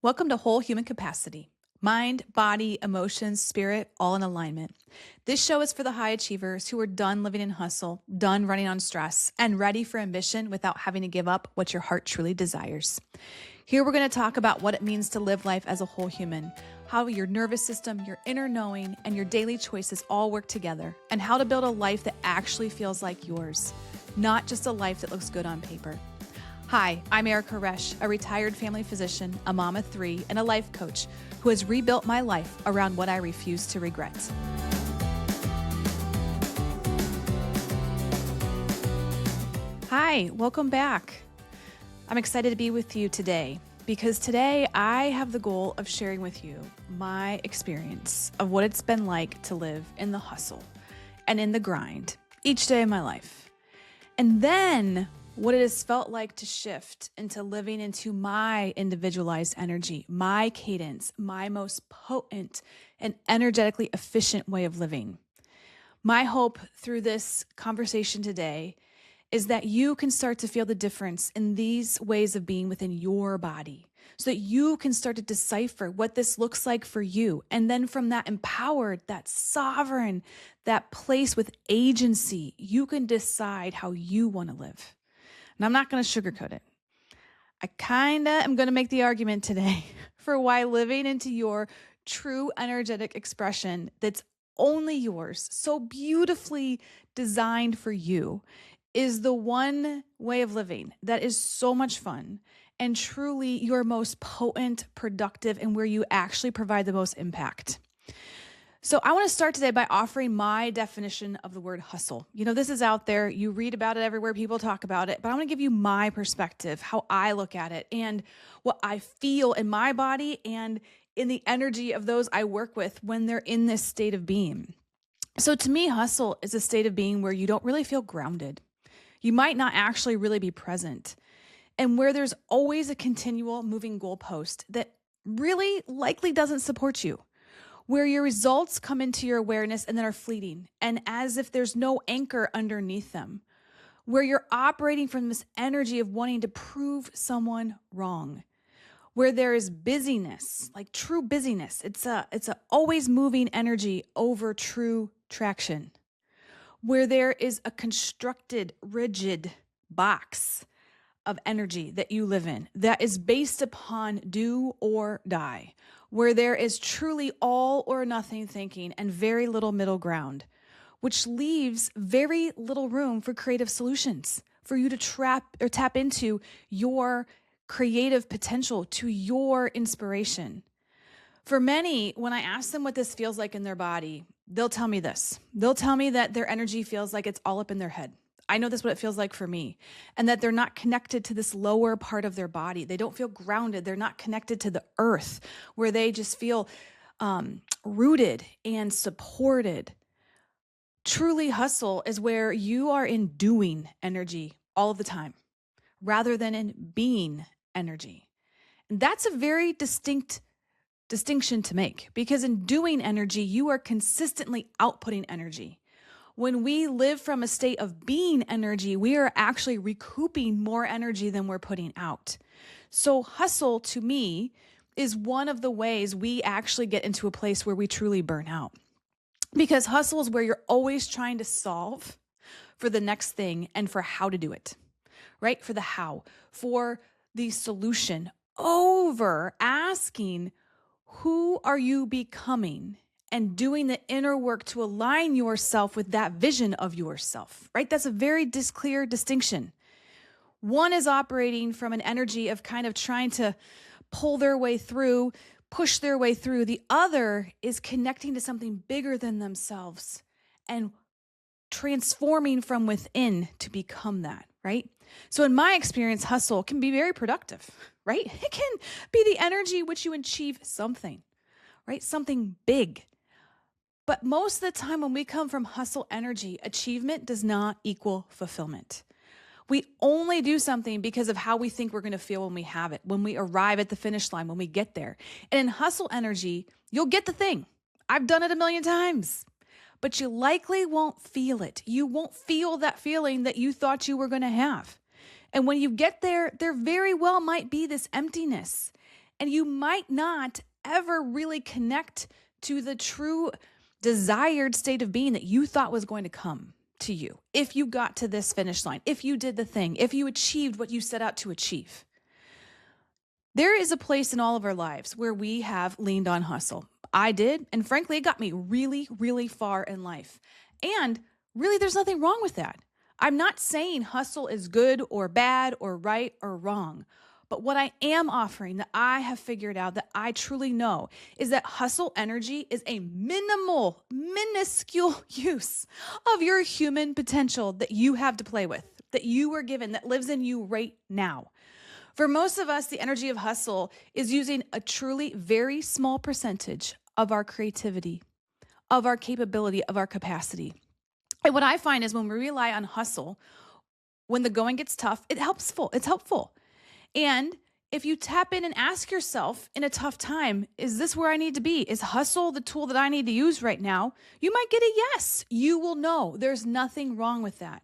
Welcome to Whole Human Capacity. Mind, body, emotions, spirit, all in alignment. This show is for the high achievers who are done living in hustle, done running on stress, and ready for ambition without having to give up what your heart truly desires. Here we're going to talk about what it means to live life as a whole human, how your nervous system, your inner knowing, and your daily choices all work together, and how to build a life that actually feels like yours, not just a life that looks good on paper. Hi, I'm Erica Resch, a retired family physician, a mom of three, and a life coach who has rebuilt my life around what I refuse to regret. Hi, welcome back. I'm excited to be with you today because today I have the goal of sharing with you my experience of what it's been like to live in the hustle and in the grind each day of my life. And then what it has felt like to shift into living into my individualized energy, my cadence, my most potent and energetically efficient way of living. My hope through this conversation today is that you can start to feel the difference in these ways of being within your body so that you can start to decipher what this looks like for you. And then from that empowered, that sovereign, that place with agency, you can decide how you want to live. And I'm not going to sugarcoat it. I kind of am going to make the argument today for why living into your true energetic expression that's only yours, so beautifully designed for you, is the one way of living that is so much fun and truly your most potent, productive, and where you actually provide the most impact. So I want to start today by offering my definition of the word hustle. You know, this is out there. You read about it everywhere. People talk about it. But I want to give you my perspective, how I look at it, and what I feel in my body and in the energy of those I work with when they're in this state of being. So to me, hustle is a state of being where you don't really feel grounded. You might not actually really be present. And where there's always a continual moving goalpost that really likely doesn't support you, where your results come into your awareness and then are fleeting, and as if there's no anchor underneath them, where you're operating from this energy of wanting to prove someone wrong, where there is busyness, like true busyness. It's a always moving energy over true traction, where there is a constructed, rigid box of energy that you live in that is based upon do or die, where there is truly all or nothing thinking and very little middle ground, which leaves very little room for creative solutions, for you to tap into your creative potential, to your inspiration. For many, when I ask them what this feels like in their body, they'll tell me this. They'll tell me that their energy feels like it's all up in their head. I know this is what it feels like for me, and that they're not connected to this lower part of their body. They don't feel grounded. They're not connected to the earth, where they just feel rooted and supported. Truly, hustle is where you are in doing energy all of the time, rather than in being energy. And that's a very distinct distinction to make, because in doing energy, you are consistently outputting energy. When we live from a state of being energy, we are actually recouping more energy than we're putting out. So hustle, to me, is one of the ways we actually get into a place where we truly burn out. Because hustle is where you're always trying to solve for the next thing and for how to do it, right? For the how, for the solution, over asking, who are you becoming? And doing the inner work to align yourself with that vision of yourself, right? That's a very clear distinction. One is operating from an energy of kind of trying to pull their way through, push their way through. The other is connecting to something bigger than themselves and transforming from within to become that, right? So in my experience, hustle can be very productive, right? It can be the energy which you achieve something, right? Something big. But most of the time when we come from hustle energy, achievement does not equal fulfillment. We only do something because of how we think we're going to feel when we have it, when we arrive at the finish line, when we get there. And in hustle energy, you'll get the thing. I've done it a million times, but you likely won't feel it. You won't feel that feeling that you thought you were going to have. And when you get there, there very well might be this emptiness And you might not ever really connect to the true desired state of being that you thought was going to come to you if you got to this finish line, if you did the thing, if you achieved what you set out to achieve. There is a place in all of our lives where we have leaned on hustle. I did, and frankly, it got me really, really far in life. And really, there's nothing wrong with that. I'm not saying hustle is good or bad or right or wrong. But what I am offering that I have figured out that I truly know is that hustle energy is a minuscule use of your human potential that you have to play with, that you were given, that lives in you right now. For most of us, the energy of hustle is using a truly very small percentage of our creativity, of our capability, of our capacity. And what I find is when we rely on hustle, when the going gets tough, it's helpful. And if you tap in and ask yourself in a tough time, is this where I need to be? Is hustle the tool that I need to use right now? You might get a yes. You will know. There's nothing wrong with that.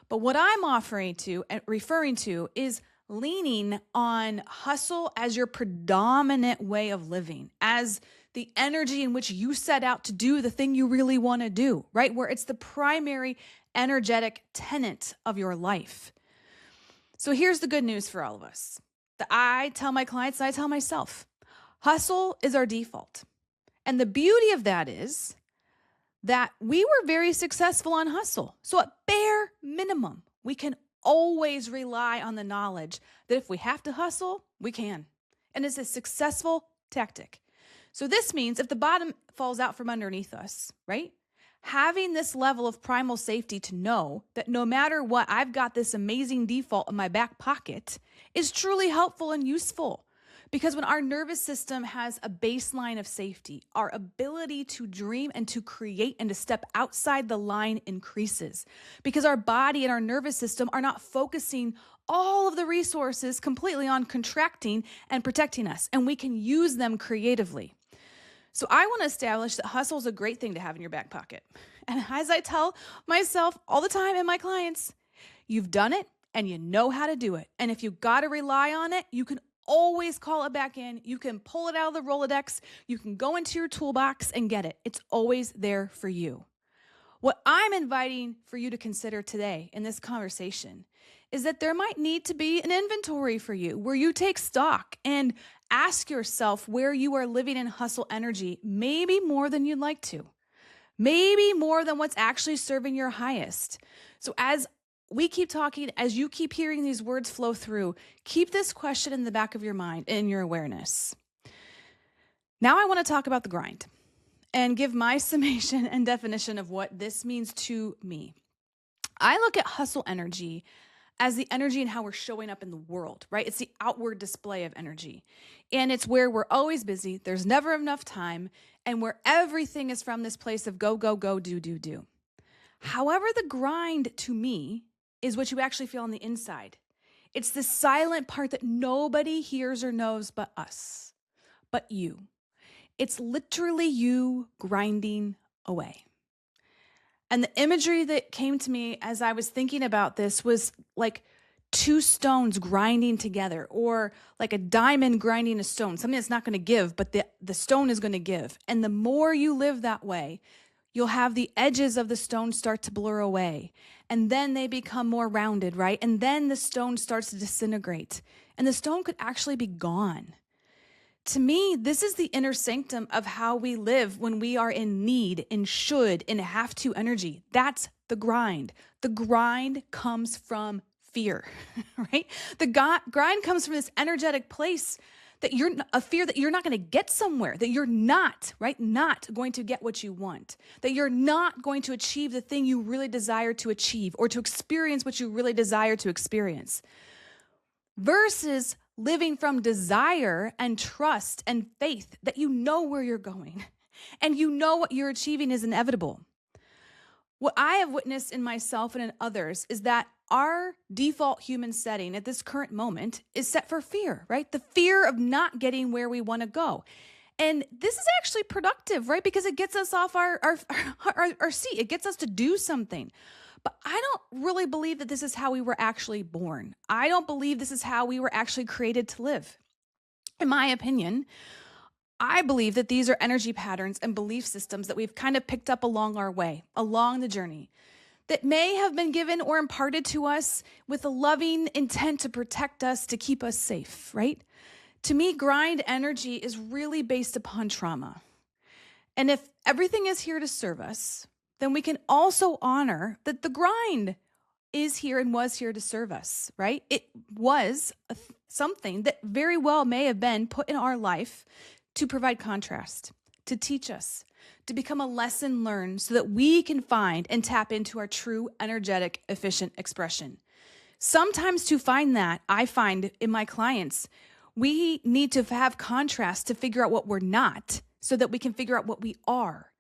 But what I'm offering to and referring to is leaning on hustle as your predominant way of living, as the energy in which you set out to do the thing you really want to do, right? Where it's the primary energetic tenet of your life. So here's the good news for all of us that I tell my clients and I tell myself, hustle is our default. And the beauty of that is that we were very successful on hustle. So at bare minimum, we can always rely on the knowledge that if we have to hustle, we can. And it's a successful tactic. So this means if the bottom falls out from underneath us, right? Having this level of primal safety to know that no matter what, I've got this amazing default in my back pocket is truly helpful and useful. Because when our nervous system has a baseline of safety, our ability to dream and to create and to step outside the line increases. Because our body and our nervous system are not focusing all of the resources completely on contracting and protecting us, and we can use them creatively. So I want to establish that hustle is a great thing to have in your back pocket. And as I tell myself all the time and my clients, you've done it and you know how to do it. And if you got to rely on it, you can always call it back in. You can pull it out of the Rolodex. You can go into your toolbox and get it. It's always there for you. What I'm inviting for you to consider today in this conversation is that there might need to be an inventory for you where you take stock and ask yourself where you are living in hustle energy, maybe more than you'd like to, maybe more than what's actually serving your highest. So as we keep talking, as you keep hearing these words flow through, keep this question in the back of your mind, in your awareness. Now I want to talk about the grind and give my summation and definition of what this means to me. I look at hustle energy as the energy and how we're showing up in the world, right? It's the outward display of energy. And it's where we're always busy, there's never enough time, and where everything is from this place of go, go, go, do, do, do. However, the grind to me is what you actually feel on the inside. It's the silent part that nobody hears or knows but us, but you. It's literally you grinding away. And the imagery that came to me as I was thinking about this was like two stones grinding together, or like a diamond grinding a stone, something that's not going to give, but the stone is going to give. And the more you live that way, you'll have the edges of the stone start to blur away. And then they become more rounded, right? And then the stone starts to disintegrate. And the stone could actually be gone. To me, this is the inner sanctum of how we live when we are in need, in should, in have to energy. That's the grind. The grind comes from fear, right? The grind comes from this energetic place that you're a fear that you're not going to get somewhere, that you're not, right? Not going to get what you want, that you're not going to achieve the thing you really desire to achieve or to experience what you really desire to experience. Versus living from desire and trust and faith that you know where you're going and you know what you're achieving is inevitable. What I have witnessed in myself and in others is that our default human setting at this current moment is set for fear, right? The fear of not getting where we want to go. And this is actually productive, right? Because it gets us off our seat. It gets us to do something. But I don't really believe that this is how we were actually born. I don't believe this is how we were actually created to live. In my opinion, I believe that these are energy patterns and belief systems that we've kind of picked up along our way, along the journey, that may have been given or imparted to us with a loving intent to protect us, to keep us safe, right? To me, grind energy is really based upon trauma. And if everything is here to serve us, then we can also honor that the grind is here and was here to serve us, right? It was something that very well may have been put in our life to provide contrast, to teach us, to become a lesson learned so that we can find and tap into our true energetic, efficient expression. Sometimes to find that, I find in my clients, we need to have contrast to figure out what we're not so that we can figure out what we are.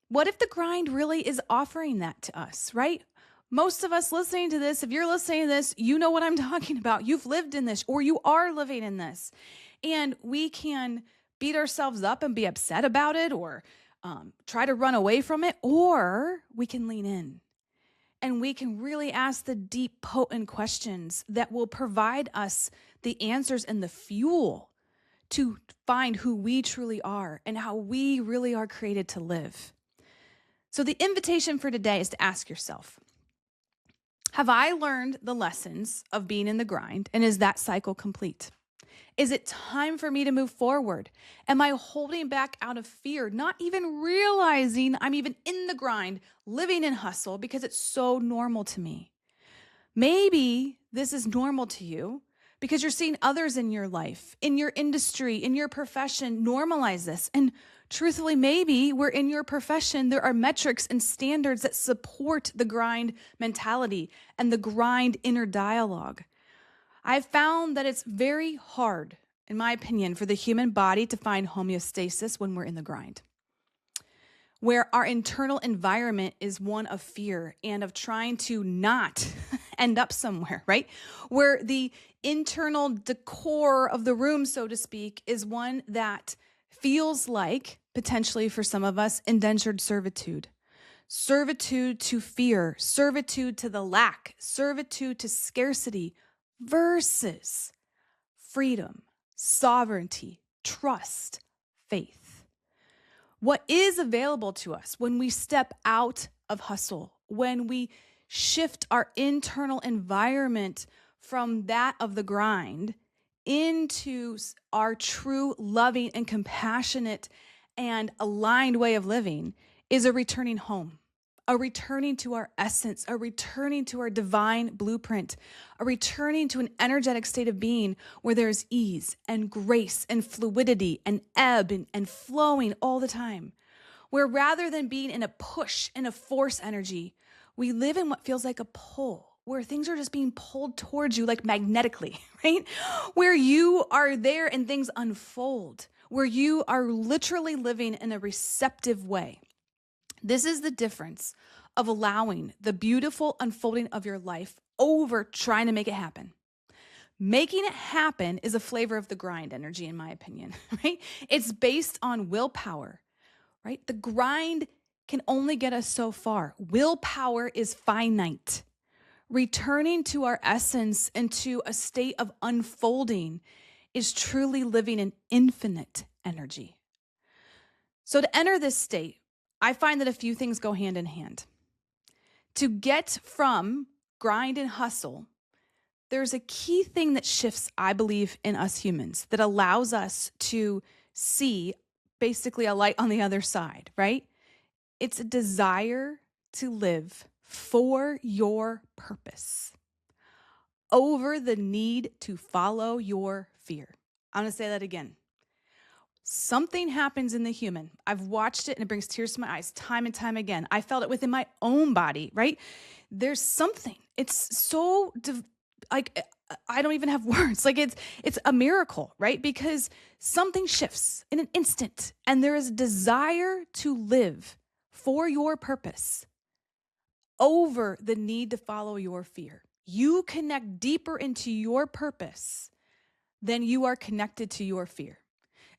What if the grind really is offering that to us, right? Most of us listening to this, if you're listening to this, you know what I'm talking about. You've lived in this or you are living in this. And we can beat ourselves up and be upset about it or try to run away from it, or we can lean in and we can really ask the deep, potent questions that will provide us the answers and the fuel to find who we truly are and how we really are created to live. So the invitation for today is to ask yourself, have I learned the lessons of being in the grind, and is that cycle complete? Is it time for me to move forward? Am I holding back out of fear, not even realizing I'm even in the grind, living in hustle because it's so normal to me? Maybe this is normal to you because you're seeing others in your life, in your industry, in your profession normalize this. And truthfully, maybe where in your profession, there are metrics and standards that support the grind mentality and the grind inner dialogue. I've found that it's very hard, in my opinion, for the human body to find homeostasis when we're in the grind, where our internal environment is one of fear and of trying to not end up somewhere, right? Where the internal decor of the room, so to speak, is one that feels like, potentially for some of us, indentured servitude. Servitude to fear, servitude to the lack, servitude to scarcity, versus freedom, sovereignty, trust, faith. What is available to us when we step out of hustle, when we shift our internal environment from that of the grind into our true loving and compassionate and aligned way of living, is a returning home. A returning to our essence, a returning to our divine blueprint, a returning to an energetic state of being where there's ease and grace and fluidity and ebb and flowing all the time. Where rather than being in a push and a force energy, we live in what feels like a pull, where things are just being pulled towards you like magnetically, right? Where you are there and things unfold, where you are literally living in a receptive way. This is the difference of allowing the beautiful unfolding of your life over trying to make it happen. Making it happen is a flavor of the grind energy, in my opinion, right? It's based on willpower, right? The grind can only get us so far. Willpower is finite. Returning to our essence and to a state of unfolding is truly living in infinite energy. So to enter this state, I find that a few things go hand in hand. To get from grind and hustle, there's a key thing that shifts, I believe, in us humans that allows us to see basically a light on the other side, right? It's a desire to live for your purpose over the need to follow your fear. I'm going to say that again. Something happens in the human. I've watched it and it brings tears to my eyes time and time again. I felt it within my own body, right? There's something. It's so like I don't even have words. Like it's a miracle, right? Because something shifts in an instant and there is a desire to live for your purpose over the need to follow your fear. You connect deeper into your purpose than you are connected to your fear.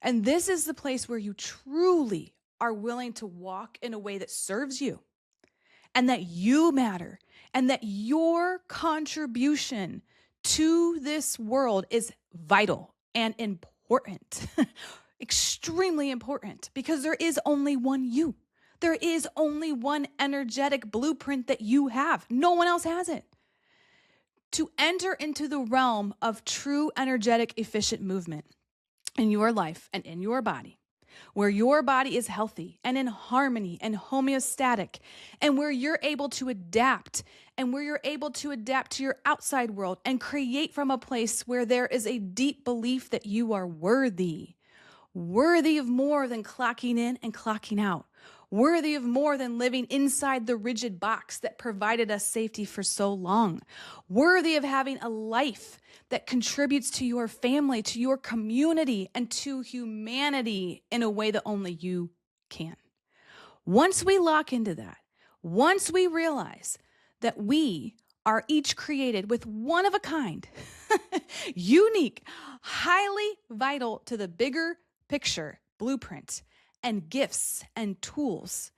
And this is the place where you truly are willing to walk in a way that serves you and that you matter and that your contribution to this world is vital and important. important, extremely important, because there is only one you. There is only one energetic blueprint that you have. No one else has it. To enter into the realm of true energetic efficient movement in your life and in your body, where your body is healthy and in harmony and homeostatic, and where you're able to adapt and where you're able to adapt to your outside world and create from a place where there is a deep belief that you are worthy of more than clocking in and clocking out, worthy of more than living inside the rigid box that provided us safety for so long, worthy of having a life that contributes to your family, to your community, and to humanity in a way that only you can. Once we lock into that, once we realize that we are each created with one of a kind, unique, highly vital to the bigger picture, blueprint, and gifts and tools,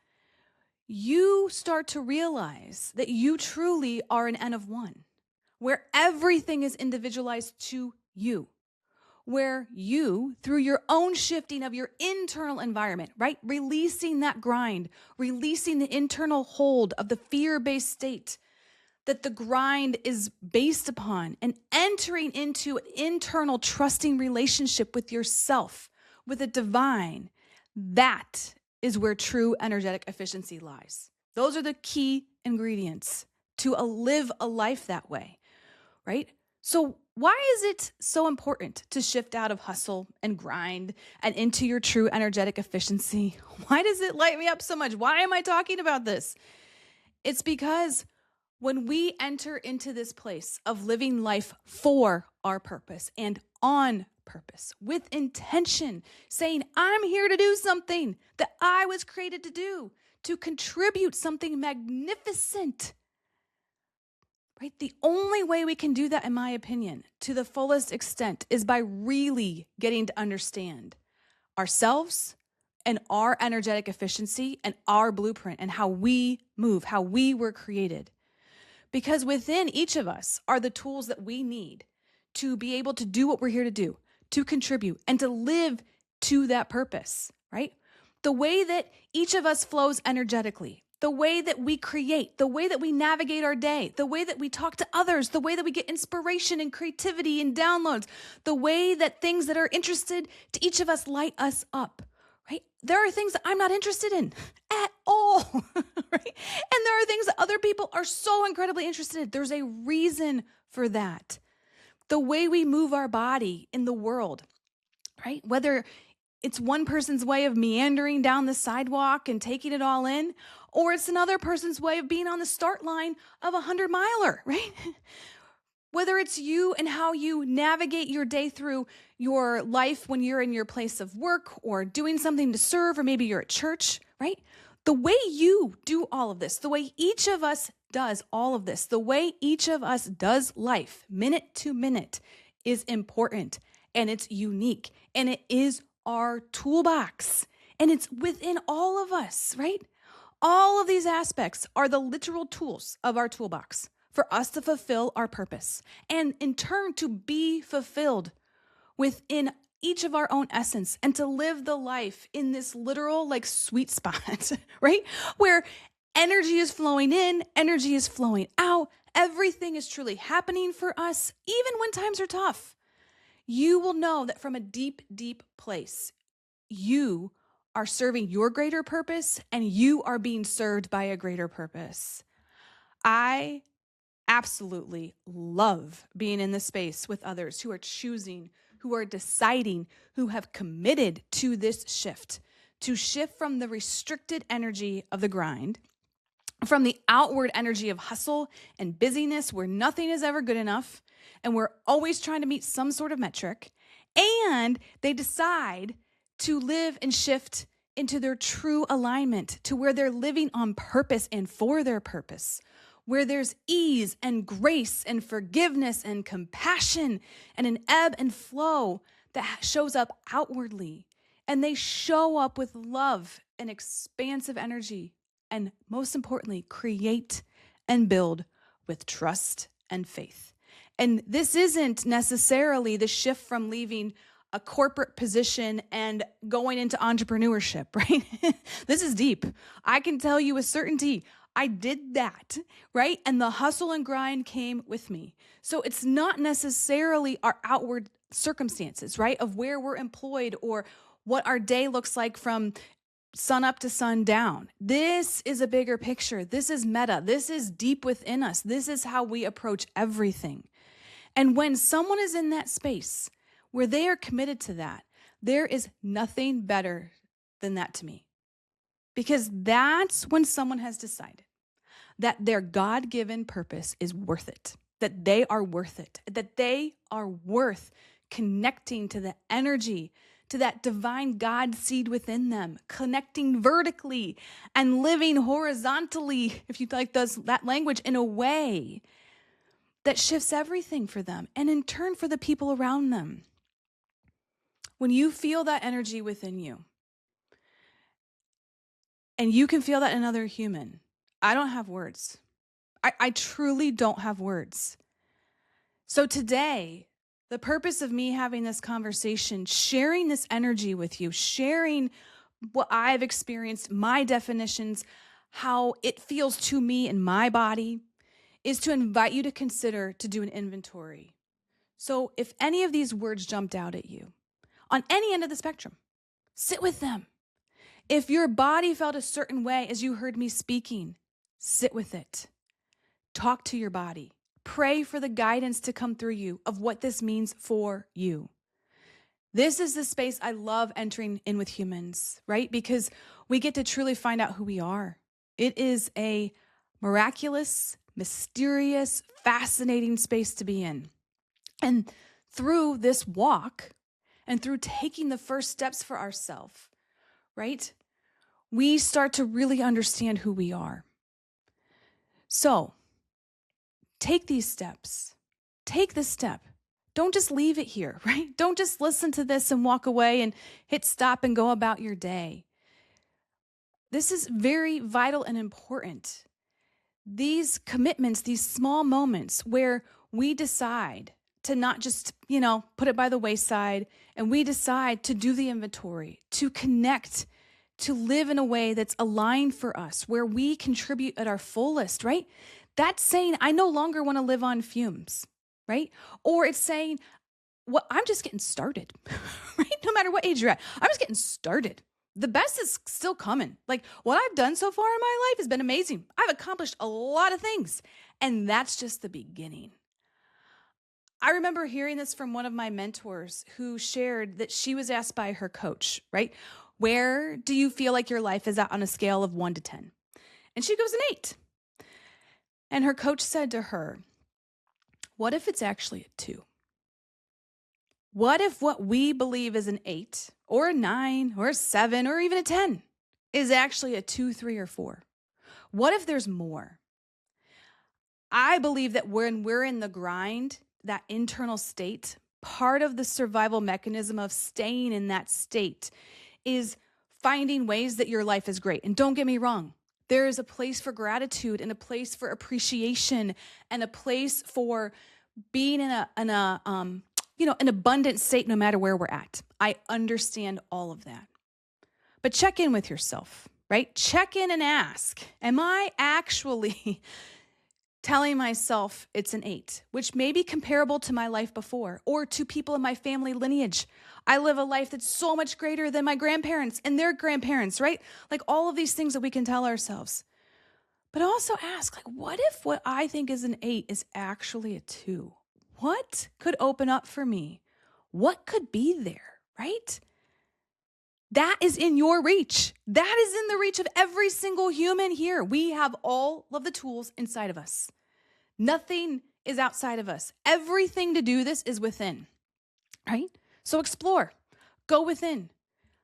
you start to realize that you truly are an N of one, where everything is individualized to you, where you, through your own shifting of your internal environment, right? Releasing that grind, releasing the internal hold of the fear-based state that the grind is based upon, and entering into an internal trusting relationship with yourself, with the divine. That is where true energetic efficiency lies. Those are the key ingredients to live a life that way, right? So why is it so important to shift out of hustle and grind and into your true energetic efficiency? Why does it light me up so much? Why am I talking about this? It's because when we enter into this place of living life for our purpose and on purpose, with intention, saying, I'm here to do something that I was created to do, to contribute something magnificent, right? The only way we can do that, in my opinion, to the fullest extent is by really getting to understand ourselves and our energetic efficiency and our blueprint and how we move, how we were created. Because within each of us are the tools that we need to be able to do what we're here to do, to contribute and to live to that purpose, right? The way that each of us flows energetically, the way that we create, the way that we navigate our day, the way that we talk to others, the way that we get inspiration and creativity and downloads, the way that things that are interested to each of us light us up, right? There are things that I'm not interested in at all, right? And there are things that other people are so incredibly interested in. There's a reason for that. The way we move our body in the world, right? Whether it's one person's way of meandering down the sidewalk and taking it all in, or it's another person's way of being on the start line of a 100-miler, right? Whether it's you and how you navigate your day through your life when you're in your place of work or doing something to serve, or maybe you're at church, right? The way you do all of this, the way each of us does all of this, the way each of us does life minute to minute is important, and it's unique, and it is our toolbox, and it's within all of us, right? All of these aspects are the literal tools of our toolbox for us to fulfill our purpose, and in turn to be fulfilled within each of our own essence, and to live the life in this literal sweet spot, right? Where energy is flowing in, energy is flowing out, everything is truly happening for us, even when times are tough. You will know that from a deep, deep place, you are serving your greater purpose, and you are being served by a greater purpose. I absolutely love being in this space with others who are choosing, who are deciding, who have committed to this shift, to shift from the restricted energy of the grind, from the outward energy of hustle and busyness where nothing is ever good enough, and we're always trying to meet some sort of metric, and they decide to live and shift into their true alignment, to where they're living on purpose and for their purpose, where there's ease and grace and forgiveness and compassion and an ebb and flow that shows up outwardly. And they show up with love and expansive energy. And most importantly, create and build with trust and faith. And this isn't necessarily the shift from leaving a corporate position and going into entrepreneurship, right? This is deep. I can tell you with certainty, I did that, right? And the hustle and grind came with me. So it's not necessarily our outward circumstances, right? Of where we're employed or what our day looks like from sun up to sun down. This is a bigger picture. This is meta. This is deep within us. This is how we approach everything. And when someone is in that space where they are committed to that, there is nothing better than that to me. Because that's when someone has decided that their God-given purpose is worth it, that they are worth it, that they are worth connecting to the energy, to that divine God seed within them, connecting vertically and living horizontally, if you like that language, in a way that shifts everything for them and in turn for the people around them. When you feel that energy within you, and you can feel that in another human, I don't have words. I truly don't have words. So today, the purpose of me having this conversation, sharing this energy with you, sharing what I've experienced, my definitions, how it feels to me in my body, is to invite you to consider to do an inventory. So if any of these words jumped out at you, on any end of the spectrum, sit with them. If your body felt a certain way as you heard me speaking, sit with it. Talk to your body. Pray for the guidance to come through you of what this means for you. This is the space I love entering in with humans, right? Because we get to truly find out who we are. It is a miraculous, mysterious, fascinating space to be in. And through this walk and through taking the first steps for ourselves, right? We start to really understand who we are. So take these steps. Take this step. Don't just leave it here, right? Don't just listen to this and walk away and hit stop and go about your day. This is very vital and important. These commitments, these small moments where we decide to not just, put it by the wayside, and we decide to do the inventory, to connect, to live in a way that's aligned for us, where we contribute at our fullest, right? That's saying, I no longer want to live on fumes, right? Or it's saying, well, I'm just getting started, right? No matter what age you're at, I'm just getting started. The best is still coming. Like what I've done so far in my life has been amazing. I've accomplished a lot of things, and that's just the beginning. I remember hearing this from one of my mentors who shared that she was asked by her coach, right? Where do you feel like your life is at on a scale of 1 to 10? And she goes an 8. And her coach said to her, what if it's actually a 2? What if what we believe is an 8 or a 9 or a 7 or even a 10 is actually a 2, 3, or 4? What if there's more? I believe that when we're in the grind, that internal state, part of the survival mechanism of staying in that state is finding ways that your life is great. And don't get me wrong, there is a place for gratitude and a place for appreciation and a place for being in an abundant state no matter where we're at. I understand all of that. But check in with yourself, right? Check in and ask, am I actually telling myself it's an 8, which may be comparable to my life before or to people in my family lineage? I live a life that's so much greater than my grandparents and their grandparents, right? Like all of these things that we can tell ourselves. But also ask, like, what if what I think is an 8 is actually a 2? What could open up for me? What could be there, right? That is in your reach. That is in the reach of every single human here. We have all of the tools inside of us. Nothing is outside of us. Everything to do this is within, right? So explore, go within.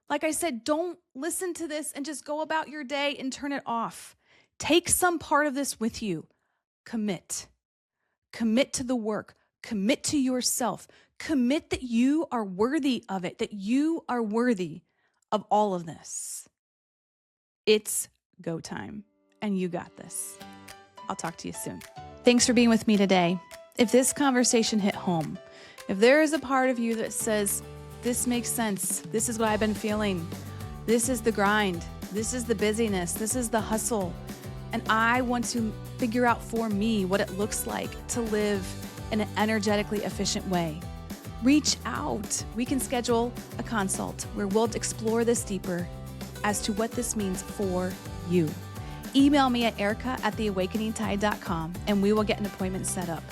Like I said, don't listen to this and just go about your day and turn it off. Take some part of this with you. Commit. Commit to the work. Commit to yourself. Commit that you are worthy of it, that you are worthy of all of this. It's go time, and you got this. I'll talk to you soon. Thanks for being with me today. If this conversation hit home, if there is a part of you that says, this makes sense. This is what I've been feeling. This is the grind. This is the busyness. This is the hustle. And I want to figure out for me what it looks like to live in an energetically efficient way. Reach out. We can schedule a consult where we'll explore this deeper as to what this means for you. Email me at erica@theawakeningtide.com and we will get an appointment set up.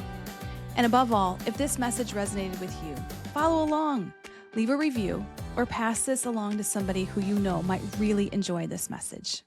And above all, if this message resonated with you, follow along, leave a review, or pass this along to somebody who you know might really enjoy this message.